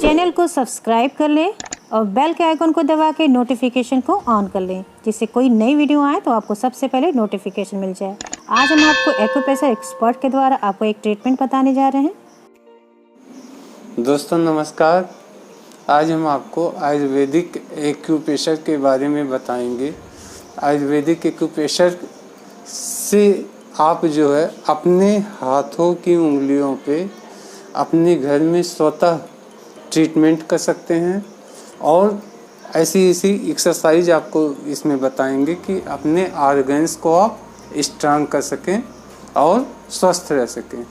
Channel को subscribe कर लें और बेल के आइकन को दबा के नोटिफिकेशन को ऑन कर लें, जिससे कोई नई वीडियो आए तो आपको सबसे पहले नोटिफिकेशन मिल जाए। आज हम आपको एक्यूप्रेशर एक्सपर्ट के द्वारा आपको एक ट्रीटमेंट बताने जा रहे हैं। दोस्तों नमस्कार। आज हम आपको आयुर्वेदिक एक्यूप्रेशर के बारे में बताएंगे। आयुर्वेदिक एक्यूप्रेशर से आप जो है अपने हाथों की उंगलियों पे अपने घर में स्वतः ट्रीटमेंट कर सकते हैं और ऐसी एक्सरसाइज आपको इसमें बताएंगे कि अपने ऑर्गन्स को आप स्ट्रांग कर सकें और स्वस्थ रह सकें।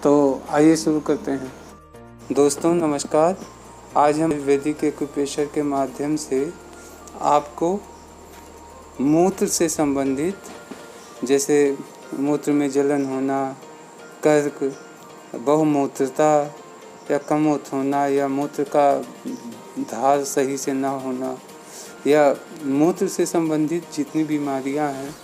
तो आइए शुरू करते हैं। दोस्तों नमस्कार। आज हम आयुर्वेदिक एक्यूप्रेशर के माध्यम से आपको मूत्र से संबंधित, जैसे मूत्र में जलन होना, कर्क, बहुमूत्रता या कमोत होना, या मूत्र का धार सही से ना होना, या मूत्र से संबंधित जितनी बीमारियां हैं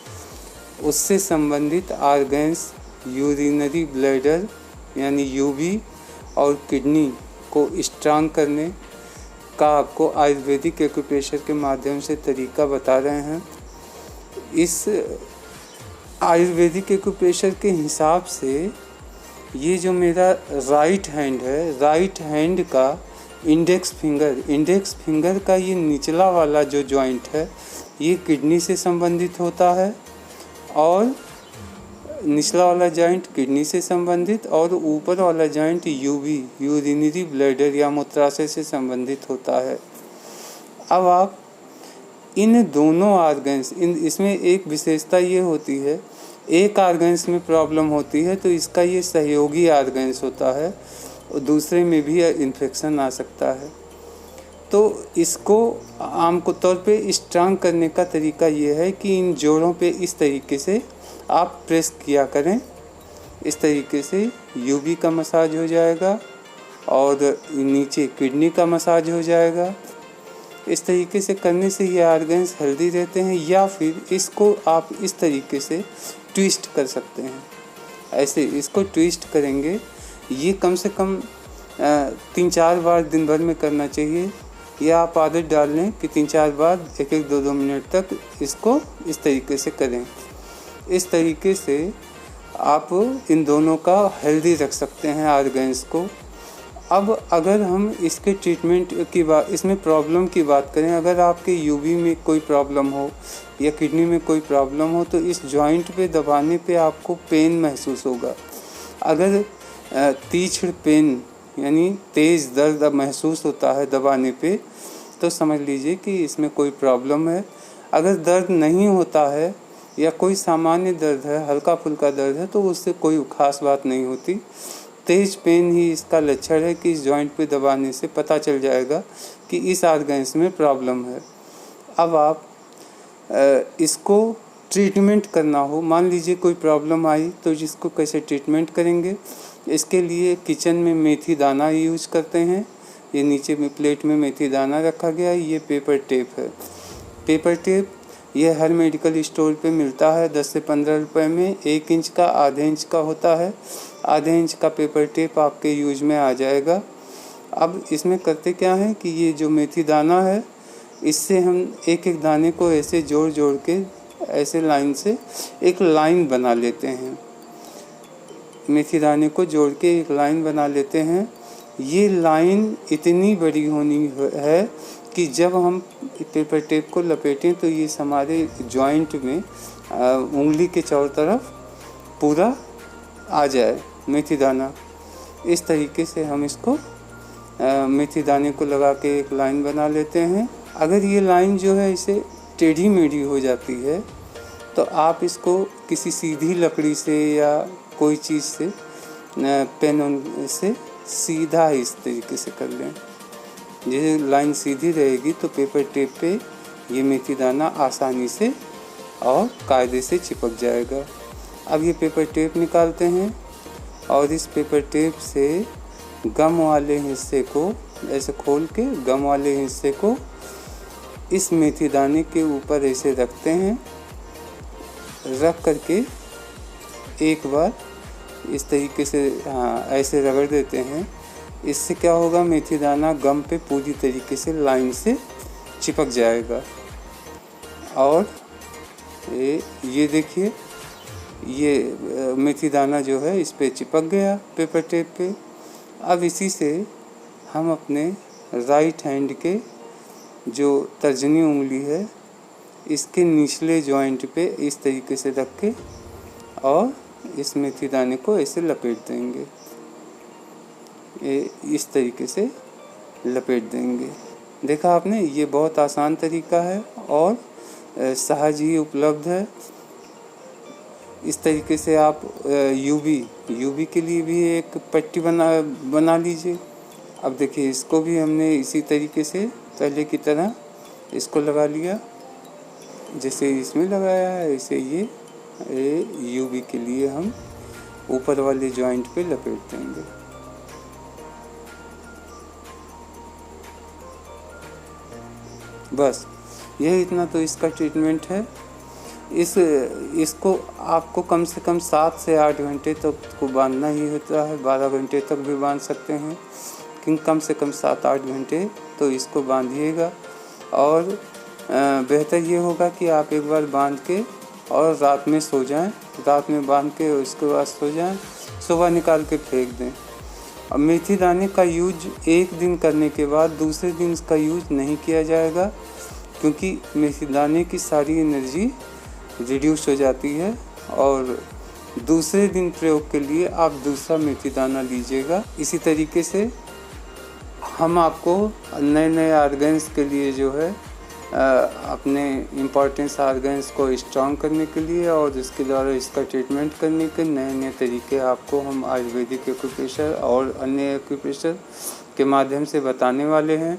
उससे संबंधित ऑर्गन्स, यूरिनरी ब्लैडर यानी यूबी और किडनी को स्ट्रांग करने का आपको आयुर्वेदिक एक्यूप्रेशर के माध्यम से तरीका बता रहे हैं। इस आयुर्वेदिक एक्यूप्रेशर के हिसाब से ये जो मेरा राइट हैंड है, राइट हैंड का इंडेक्स फिंगर का ये निचला वाला जो जॉइंट है ये किडनी से संबंधित होता है, और निचला वाला जॉइंट किडनी से संबंधित और ऊपर वाला जॉइंट यूबी, यूरिनरी ब्लैडर या मूत्राशय से संबंधित होता है। अब आप इन दोनों ऑर्गन्स, इसमें एक विशेषता ये होती है, एक ऑर्गन्स में प्रॉब्लम होती है तो इसका ये सहयोगी ऑर्गन्स होता है और दूसरे में भी इन्फेक्शन आ सकता है। तो इसको आम तौर पे स्ट्रांग करने का तरीका ये है कि इन जोड़ों पे इस तरीके से आप प्रेस किया करें। इस तरीके से यूबी का मसाज हो जाएगा और नीचे किडनी का मसाज हो जाएगा। इस तरीके से करने से ये ऑर्गन्स हेल्दी रहते हैं। या फिर इसको आप इस तरीके से ट्विस्ट कर सकते हैं। ऐसे इसको ट्विस्ट करेंगे, ये कम से कम 3-4 बार दिन भर में करना चाहिए। या आप आदत डाल लें कि 3-4 बार 1-1, 2-2 मिनट तक इसको इस तरीके से करें। इस तरीके से आप इन दोनों का हेल्दी रख सकते हैं ऑर्गन्स को। अब अगर हम इसके ट्रीटमेंट की बात, इसमें प्रॉब्लम की बात करें, अगर आपके यूबी में कोई प्रॉब्लम हो या किडनी में कोई प्रॉब्लम हो तो इस जॉइंट पे दबाने पे आपको पेन महसूस होगा। अगर तीक्ष्ण पेन यानी तेज़ दर्द महसूस होता है दबाने पे तो समझ लीजिए कि इसमें कोई प्रॉब्लम है। अगर दर्द नहीं होता है या कोई सामान्य दर्द है, हल्का फुल्का दर्द है, तो उससे कोई खास बात नहीं होती। तेज पेन ही इसका लक्षण है कि इस जॉइंट पे दबाने से पता चल जाएगा कि इस ऑर्गन्स में प्रॉब्लम है। अब आप इसको ट्रीटमेंट करना हो, मान लीजिए कोई प्रॉब्लम आई तो जिसको कैसे ट्रीटमेंट करेंगे, इसके लिए किचन में मेथी दाना यूज करते हैं। ये नीचे में प्लेट में मेथी दाना रखा गया है। ये पेपर टेप है। पेपर टेप ये हर मेडिकल स्टोर पे मिलता है 10 से 15 रुपए में। 1 इंच का, आधे इंच का होता है। आधे इंच का पेपर टेप आपके यूज में आ जाएगा। अब इसमें करते क्या है कि ये जो मेथी दाना है इससे हम एक एक दाने को ऐसे जोड़ जोड़ के ऐसे लाइन से एक लाइन बना लेते हैं। मेथी दाने को जोड़ के एक लाइन बना लेते हैं। ये लाइन इतनी बड़ी होनी है कि जब हम पेपर टेप को लपेटें तो ये हमारे जॉइंट में उंगली के चारों तरफ पूरा आ जाए मेथी दाना। इस तरीके से हम इसको मेथी दाने को लगा के एक लाइन बना लेते हैं। अगर ये लाइन जो है इसे टेढ़ी मेढ़ी हो जाती है तो आप इसको किसी सीधी लकड़ी से या कोई चीज़ से, पेन से सीधा इस तरीके से कर लें। ये लाइन सीधी रहेगी तो पेपर टेप पे ये मेथी दाना आसानी से और कायदे से चिपक जाएगा। अब ये पेपर टेप निकालते हैं और इस पेपर टेप से गम वाले हिस्से को ऐसे खोल के गम वाले हिस्से को इस मेथी दाने के ऊपर ऐसे रखते हैं। रख करके एक बार इस तरीके से ऐसे रगड़ देते हैं इससे क्या होगा, मेथी दाना गम पे पूरी तरीके से लाइन से चिपक जाएगा। और ये देखिए, ये मेथी दाना जो है इस पे चिपक गया पेपर टेप पे। अब इसी से हम अपने राइट हैंड के जो तर्जनी उंगली है इसके निचले जॉइंट पे इस तरीके से रख के और इस मेथी दाने को ऐसे लपेट देंगे, इस तरीके से लपेट देंगे। देखा आपने, ये बहुत आसान तरीका है और सहज ही उपलब्ध है। इस तरीके से आप यूवी के लिए भी एक पट्टी बना लीजिए। अब देखिए, इसको भी हमने इसी तरीके से पहले की तरह इसको लगा लिया, जैसे इसमें लगाया है ऐसे ये यूवी के लिए हम ऊपर वाले जॉइंट पे लपेट देंगे। बस यही इतना तो इसका ट्रीटमेंट है। इसको आपको कम से कम 7 से 8 घंटे तक को बांधना ही होता है, 12 घंटे तक भी बांध सकते हैं, लेकिन कम से कम 7-8 घंटे तो इसको बांधिएगा। और बेहतर ये होगा कि आप एक बार बांध के और रात में सो जाएं, रात में बांध के उसके बाद सो जाएं, सुबह निकाल के फेंक दें। अब मेथी दाने का यूज एक दिन करने के बाद दूसरे दिन इसका यूज नहीं किया जाएगा, क्योंकि मेथी दाने की सारी एनर्जी रिड्यूस हो जाती है और दूसरे दिन प्रयोग के लिए आप दूसरा मेथी दाना लीजिएगा। इसी तरीके से हम आपको नए नए ऑर्गन्स के लिए जो है अपने इम्पोर्टेंस ऑर्गन्स को स्ट्रॉन्ग करने के लिए और इसके द्वारा इसका ट्रीटमेंट करने के नए नए तरीके आपको हम आयुर्वेदिक एक्यूप्रेशर और अन्य एक्यूप्रेशर के माध्यम से बताने वाले हैं।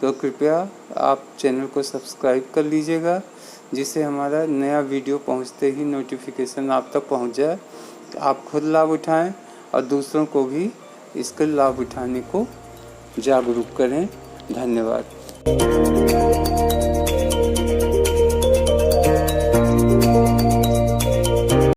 तो कृपया आप चैनल को सब्सक्राइब कर लीजिएगा, जिससे हमारा नया वीडियो पहुंचते ही नोटिफिकेशन आप तक पहुंच जाए। आप खुद लाभ उठाएं और दूसरों को भी इसका लाभ उठाने को जागरूक करें। धन्यवाद।